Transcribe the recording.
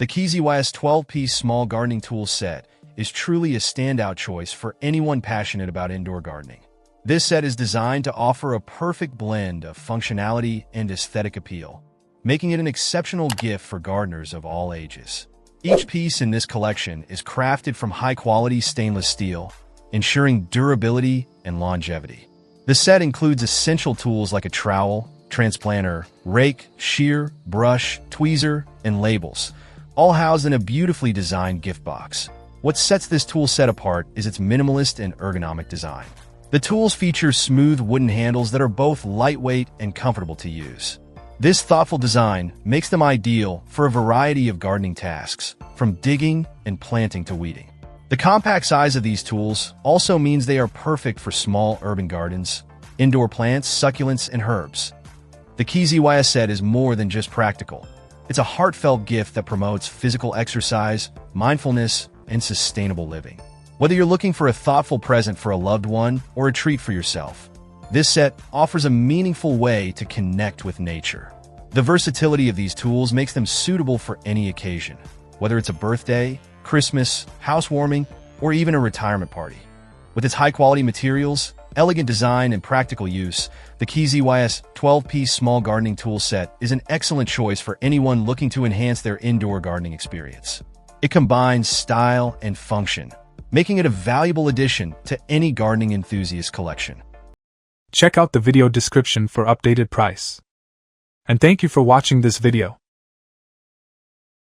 The KiiZYS 12-piece small gardening tool set is truly a standout choice for anyone passionate about indoor gardening. This set is designed to offer a perfect blend of functionality and aesthetic appeal, making it an exceptional gift for gardeners of all ages. Each piece in this collection is crafted from high-quality stainless steel, ensuring durability and longevity. The set includes essential tools like a trowel, transplanter, rake, shear, brush, tweezer, and labels, all housed in a beautifully designed gift box. What sets this tool set apart is its minimalist and ergonomic design. The tools feature smooth wooden handles that are both lightweight and comfortable to use. This thoughtful design makes them ideal for a variety of gardening tasks, from digging and planting to weeding. The compact size of these tools also means they are perfect for small urban gardens, indoor plants, succulents, and herbs. The KiiZYS set is more than just practical. It's a heartfelt gift that promotes physical exercise, mindfulness, and sustainable living. Whether you're looking for a thoughtful present for a loved one or a treat for yourself, this set offers a meaningful way to connect with nature. The versatility of these tools makes them suitable for any occasion, whether it's a birthday, Christmas, housewarming, or even a retirement party. With its high-quality materials, elegant design, and practical use, the KiiZYS 12-piece small gardening tool set is an excellent choice for anyone looking to enhance their indoor gardening experience. It combines style and function, making it a valuable addition to any gardening enthusiast collection. Check out the video description for updated price. And thank you for watching this video.